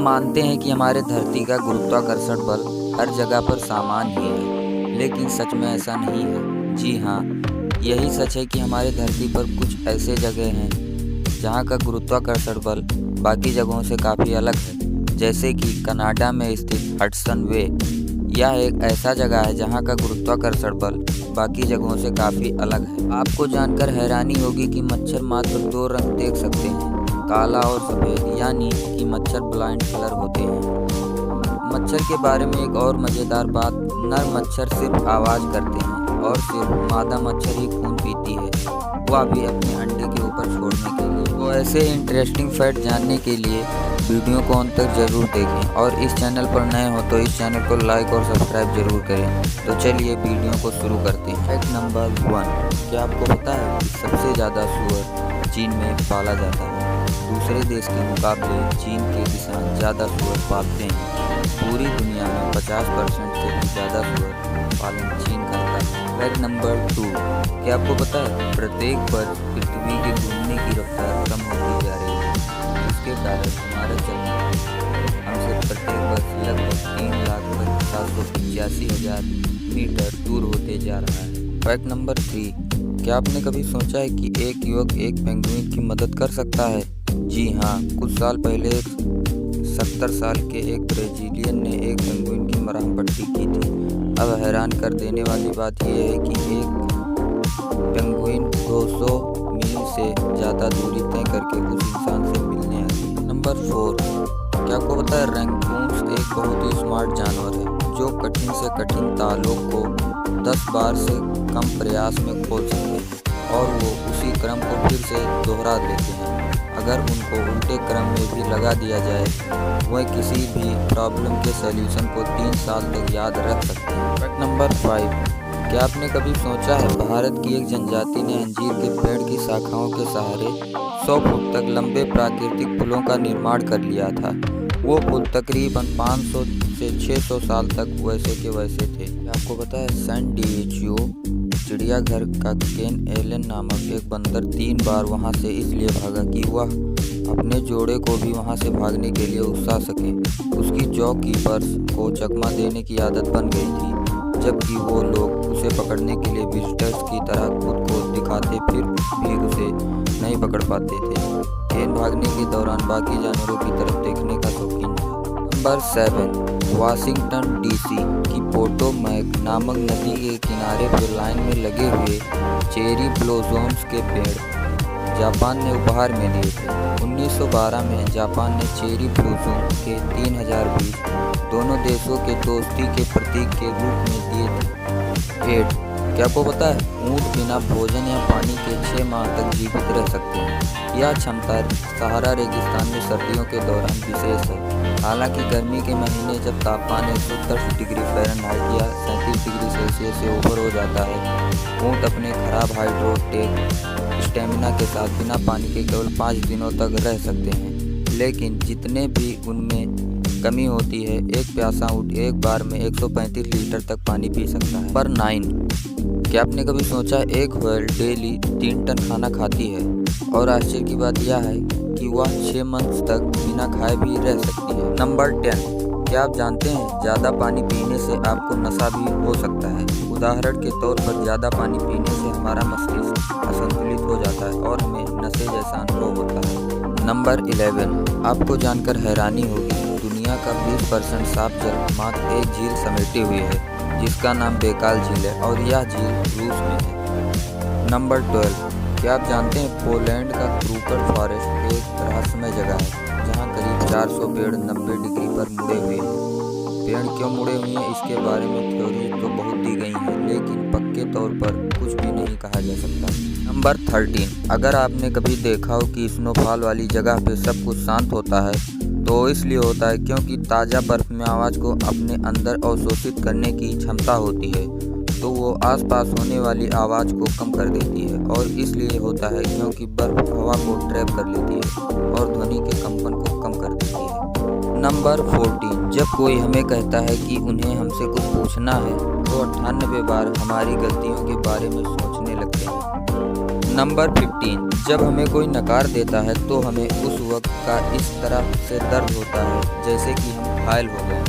हम मानते हैं कि हमारे धरती का गुरुत्वाकर्षण बल हर जगह पर समान ही है, लेकिन सच में ऐसा नहीं है। जी हाँ, यही सच है कि हमारे धरती पर कुछ ऐसे जगह हैं जहाँ का गुरुत्वाकर्षण बल बाकी जगहों से काफ़ी अलग है। जैसे कि कनाडा में स्थित हडसन वे, यह एक ऐसा जगह है जहाँ का गुरुत्वाकर्षण बल बाकी जगहों से काफ़ी अलग है। आपको जानकर हैरानी होगी कि मच्छर मात्र दो रंग देख सकते हैं, काला और सफ़ेद, यानी कि मच्छर ब्लाइंड कलर होते हैं। मच्छर के बारे में एक और मज़ेदार बात, नर मच्छर सिर्फ आवाज़ करते हैं और सिर्फ मादा मच्छर ही खून पीती है, वह भी अपने अंडे के ऊपर छोड़ने के लिए। तो ऐसे इंटरेस्टिंग फैक्ट जानने के लिए वीडियो को अंत तक जरूर देखें और इस चैनल पर नए हो तो इस चैनल को लाइक और सब्सक्राइब जरूर करें। तो चलिए वीडियो को शुरू करते हैं। फैक्ट नंबर 1, क्या आपको पता है कि सबसे ज़्यादा सूअर चीन में पाला जाता है? दूसरे देश के मुकाबले चीन के किसान ज़्यादा सूअर पालते हैं। पूरी दुनिया में 50% से भी ज़्यादा सूअर पालन चीन करता है। फैक्ट नंबर 2, क्या आपको पता है प्रत्येक वर्ष पृथ्वी के घूमने की रफ्तार कम होती जा रही है, जिसके कारण हमारा चंद्र हमसे प्रत्येक वर्ष लगभग 3,785,000 मीटर दूर होते जा रहा है। फैक्ट नंबर 3, क्या आपने कभी सोचा है कि एक युवक एक पेंगुइन की मदद कर सकता है? जी हाँ, कुछ साल पहले 70 साल के एक ब्राज़ीलियन ने एक पेंगुइन की मरहम पट्टी की थी। अब हैरान कर देने वाली बात यह है कि एक पेंगुइन 200 मील से ज़्यादा दूरी तय करके उस इंसान से मिलने आती है। नंबर 4, क्या आपको पता है रैकून्स एक बहुत ही स्मार्ट जानवर है जो कठिन से कठिन तालों को 10 बार से कम प्रयास में खोल सकते हैं और वो उसी क्रम को फिर से दोहरा देते हैं। अगर उनको उल्टे क्रम में भी लगा दिया जाए, वह किसी भी प्रॉब्लम के सॉल्यूशन को 3 साल तक याद रख सकते हैं। फैक्ट नंबर 5, क्या आपने कभी सोचा है भारत की एक जनजाति ने अंजीर के पेड़ की शाखाओं के सहारे 100 फुट तक लंबे प्राकृतिक पुलों का निर्माण कर लिया था। वो पुल तकरीबन 500 से 600 साल तक वैसे के वैसे थे। आपको पता है सैन डिएगो चिड़ियाघर का केन एलन नामक एक बंदर 3 बार वहां से इसलिए भागा कि वह अपने जोड़े को भी वहां से भागने के लिए उकसा सके। उसकी जॉ कीपर्स को चकमा देने की आदत बन गई थी, जबकि वो लोग उसे पकड़ने के लिए विजिटर्स की तरह खुद को दिखाते फिर भी उसे नहीं पकड़ पाते थे। केन भागने के दौरान बाकी जानवरों की तरफ देखने का शौकीन था। नंबर 7, वाशिंगटन डीसी की पोटोमैक नामक नदी के किनारे पर लाइन में लगे हुए चेरी ब्लॉसम्स के पेड़ जापान ने उपहार में दिए थे। 1912 में जापान ने चेरी ब्लॉसम के 3000 बीज दोनों देशों के दोस्ती के प्रतीक के रूप में दिए थे। 8, क्या आपको पता है ऊँट बिना भोजन या पानी के 6 माह तक जीवित रह सकते हैं? यह क्षमता सहारा रेगिस्तान में सर्दियों के दौरान विशेष है। हालांकि गर्मी के महीने जब तापमान 110 डिग्री फ़ारेनहाइट या 37 डिग्री सेल्सियस से ऊपर हो जाता है, ऊँट अपने खराब हाइड्रोटेक स्टेमिना के साथ बिना पानी के केवल 5 दिनों तक रह सकते हैं। लेकिन जितने भी उनमें कमी होती है, एक प्यासा ऊँट एक बार में 135 लीटर तक पानी पी सकता है। पर 9, क्या आपने कभी सोचा एक व्हेल डेली 3 टन खाना खाती है और आश्चर्य की बात यह है कि वह 6 मंथ तक बिना खाए भी रह सकती है। नंबर 10, क्या आप जानते हैं ज़्यादा पानी पीने से आपको नशा भी हो सकता है? उदाहरण के तौर पर ज़्यादा पानी पीने से हमारा मस्तिष्क असंतुलित हो जाता है और हमें नशे जैसा अनुभव होता है। नंबर 11, आपको जानकर हैरानी होगी दुनिया का 20% साफ जल मात्र एक झील समेटे हुए है जिसका नाम बेकाल झील है और यह झील रूस में है। नंबर 12, क्या आप जानते हैं पोलैंड का क्रूकर फॉरेस्ट एक रहस्यमय जगह है जहां करीब 400 पेड़ 90 डिग्री पर मुड़े हुए हैं। पेड़ क्यों मुड़े हुए हैं इसके बारे में थ्योरी तो बहुत दी गई हैं, लेकिन पक्के तौर पर कुछ भी नहीं कहा जा सकता। नंबर 13, अगर आपने कभी देखा हो कि स्नोफॉल वाली जगह पे सब कुछ शांत होता है तो इसलिए होता है क्योंकि ताज़ा बर्फ में आवाज़ को अपने अंदर अवशोषित करने की क्षमता होती है, तो वो आसपास होने वाली आवाज़ को कम कर देती है। और इसलिए होता है क्योंकि बर्फ हवा को ट्रैप कर लेती है और ध्वनि के कंपन को कम कर देती है। नंबर 14, जब कोई हमें कहता है कि उन्हें हमसे कुछ पूछना है तो 98 बार हमारी गलतियों के बारे में सोचने लगते हैं। नंबर 15, जब हमें कोई नकार देता है तो हमें उस वक्त का इस तरह से दर्द होता है जैसे कि हम घायल हो गए।